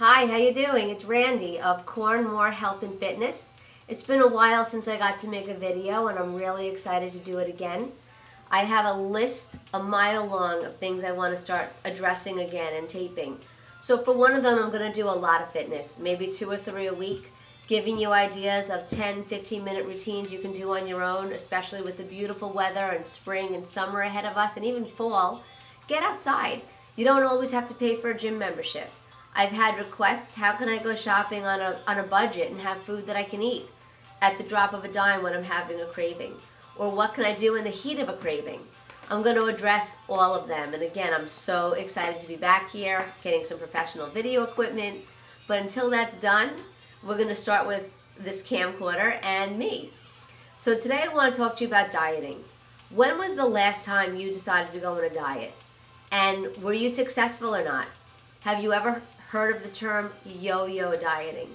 Hi, how you doing? It's Randy of Corn More Health and Fitness. It's been a while since I got to make a video and I'm really excited to do it again. I have a list a mile long of things I want to start addressing again and taping. So for one of them, I'm going to do a lot of fitness, maybe 2 or 3 a week, giving you ideas of 10, 15-minute routines you can do on your own, especially with the beautiful weather and spring and summer ahead of us and even fall. Get outside. You don't always have to pay for a gym membership. I've had requests, how can I go shopping on a budget and have food that I can eat at the drop of a dime when I'm having a craving? Or what can I do in the heat of a craving? I'm going to address all of them. And again, I'm so excited to be back here, getting some professional video equipment. But until that's done, we're going to start with this camcorder and me. So today I want to talk to you about dieting. When was the last time you decided to go on a diet? And were you successful or not? Have you ever heard of the term yo-yo dieting?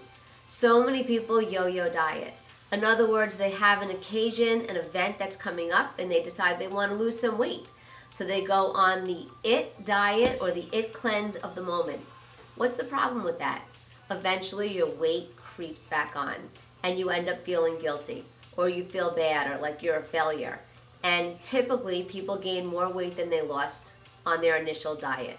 So many people yo-yo diet. In other words, they have an occasion, an event that's coming up, and they decide they want to lose some weight. So they go on the IT diet or the IT cleanse of the moment. What's the problem with that? Eventually your weight creeps back on and you end up feeling guilty or you feel bad or like you're a failure. And typically people gain more weight than they lost on their initial diet.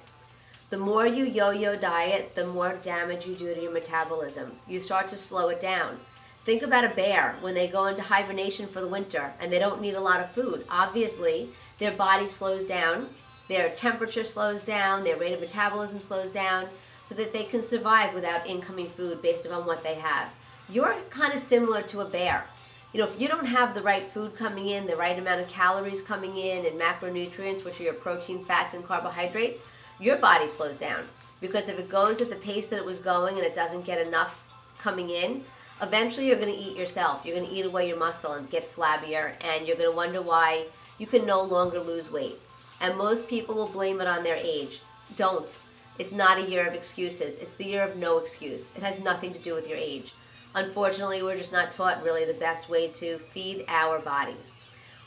The more you yo-yo diet, the more damage you do to your metabolism. You start to slow it down. Think about a bear when they go into hibernation for the winter and they don't need a lot of food. Obviously, their body slows down, their temperature slows down, their rate of metabolism slows down so that they can survive without incoming food based upon what they have. You're kind of similar to a bear. You know, if you don't have the right food coming in, the right amount of calories coming in and macronutrients, which are your protein, fats, and carbohydrates, your body slows down. Because if it goes at the pace that it was going and it doesn't get enough coming in, eventually you're going to eat yourself. You're going to eat away your muscle and get flabbier, and you're going to wonder why you can no longer lose weight. And most people will blame it on their age. Don't. It's not a year of excuses. It's the year of no excuse. It has nothing to do with your age. Unfortunately, we're just not taught really the best way to feed our bodies.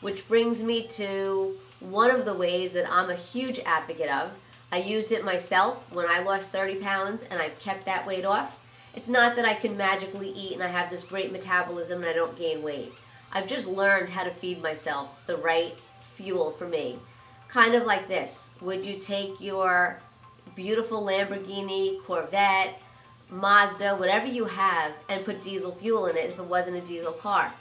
Which brings me to one of the ways that I'm a huge advocate of. I used it myself when I lost 30 pounds and I've kept that weight off. It's not that I can magically eat and I have this great metabolism and I don't gain weight. I've just learned how to feed myself the right fuel for me. Kind of like this. Would you take your beautiful Lamborghini, Corvette, Mazda, whatever you have, and put diesel fuel in it if it wasn't a diesel car?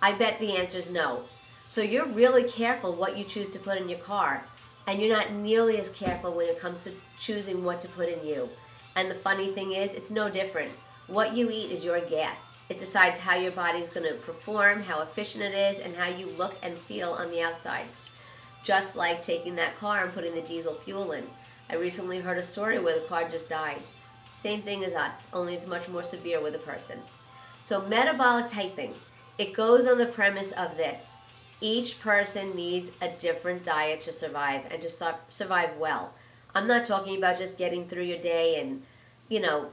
I bet the answer is no. So you're really careful what you choose to put in your car. And you're not nearly as careful when it comes to choosing what to put in you. And the funny thing is, it's no different. What you eat is your gas. It decides how your body's going to perform, how efficient it is, and how you look and feel on the outside. Just like taking that car and putting the diesel fuel in. I recently heard a story where the car just died. Same thing as us, only it's much more severe with a person. So metabolic typing, it goes on the premise of this. Each person needs a different diet to survive and to survive well. I'm not talking about just getting through your day and, you know,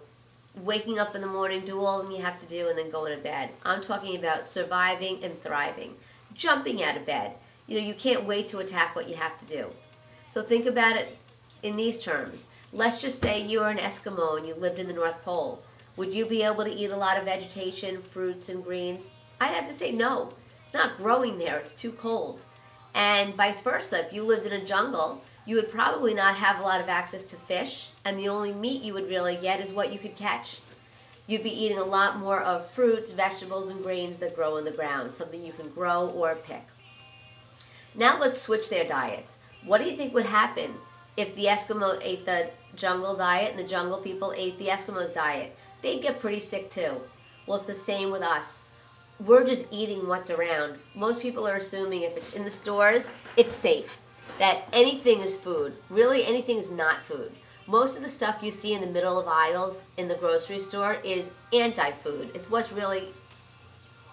waking up in the morning, do all you have to do, and then going to bed. I'm talking about surviving and thriving, jumping out of bed. You know, you can't wait to attack what you have to do. So think about it in these terms. Let's just say you're an Eskimo and you lived in the North Pole. Would you be able to eat a lot of vegetation, fruits, and greens? I'd have to say no. It's not growing there, it's too cold. And vice versa, if you lived in a jungle, you would probably not have a lot of access to fish, and the only meat you would really get is what you could catch. You'd be eating a lot more of fruits, vegetables, and grains that grow in the ground, something you can grow or pick. Now let's switch their diets. What do you think would happen if the Eskimo ate the jungle diet and the jungle people ate the Eskimos diet? They'd get pretty sick too. Well, it's the same with us. We're just eating what's around. Most people are assuming if it's in the stores, it's safe. That anything is food. Really, anything is not food. Most of the stuff you see in the middle of aisles in the grocery store is anti-food. It's what's really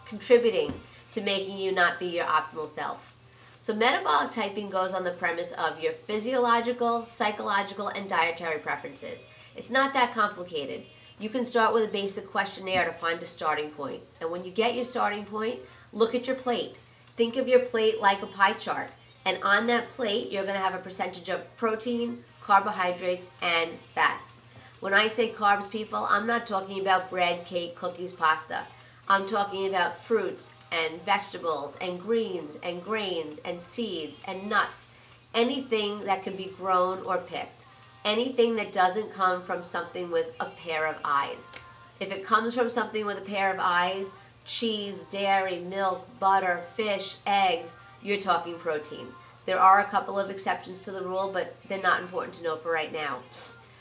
contributing to making you not be your optimal self. So metabolic typing goes on the premise of your physiological, psychological, and dietary preferences. It's not that complicated. You can start with a basic questionnaire to find a starting point. And when you get your starting point, look at your plate. Think of your plate like a pie chart. And on that plate, you're going to have a percentage of protein, carbohydrates, and fats. When I say carbs, people, I'm not talking about bread, cake, cookies, pasta. I'm talking about fruits and vegetables and greens and grains and seeds and nuts. Anything that can be grown or picked. Anything that doesn't come from something with a pair of eyes. If it comes from something with a pair of eyes, cheese, dairy, milk, butter, fish, eggs, you're talking protein. There are a couple of exceptions to the rule, but they're not important to know for right now.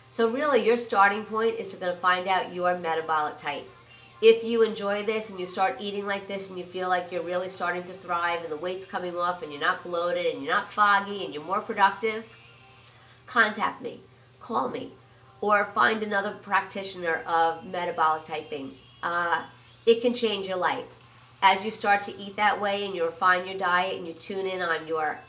So really, your starting point is to find out your metabolic type. If you enjoy this and you start eating like this and you feel like you're really starting to thrive and the weight's coming off and you're not bloated and you're not foggy and you're more productive, contact me, call me, or find another practitioner of metabolic typing. It can change your life. As you start to eat that way and you refine your diet and you tune in on your,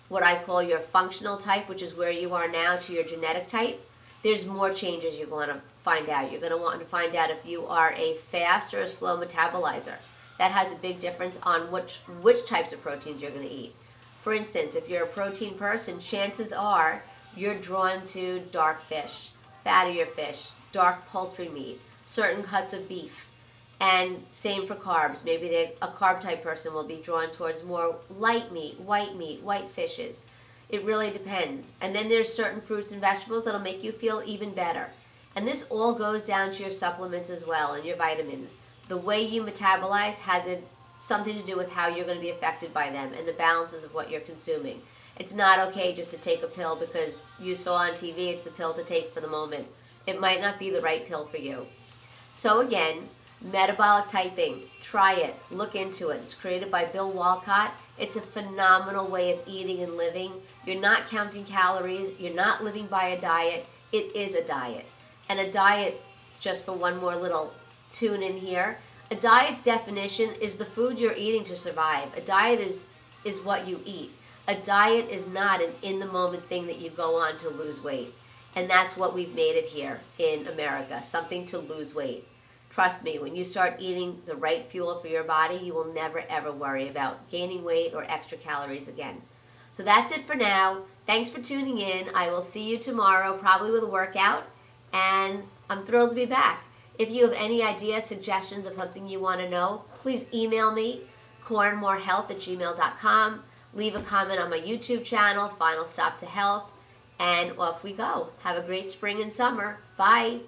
what I call your functional type, which is where you are now, to your genetic type, there's more changes you're going to find out. You're going to want to find out if you are a fast or a slow metabolizer. That has a big difference on which types of proteins you're going to eat. For instance, if you're a protein person, chances are you're drawn to dark fish, fattier fish, dark poultry meat, certain cuts of beef. And same for carbs. Maybe a carb type person will be drawn towards more light meat, white fishes. It really depends. And then there's certain fruits and vegetables that'll make you feel even better. And this all goes down to your supplements as well and your vitamins. The way you metabolize has something to do with how you're going to be affected by them and the balances of what you're consuming. It's not okay just to take a pill because you saw on TV it's the pill to take for the moment. It might not be the right pill for you. So again, metabolic typing, try it, look into it. It's created by Bill Walcott. It's a phenomenal way of eating and living. You're not counting calories, you're not living by a diet, it is a diet. And a diet, just for one more little tune in here, a diet's definition is the food you're eating to survive. A diet is what you eat. A diet is not an in-the-moment thing that you go on to lose weight. And that's what we've made it here in America, something to lose weight. Trust me, when you start eating the right fuel for your body, you will never ever worry about gaining weight or extra calories again. So that's it for now. Thanks for tuning in. I will see you tomorrow, probably with a workout, and I'm thrilled to be back. If you have any ideas, suggestions of something you want to know, please email me, cornmorehealth@gmail.com. Leave a comment on my YouTube channel, Final Stop to Health, and off we go. Have a great spring and summer. Bye.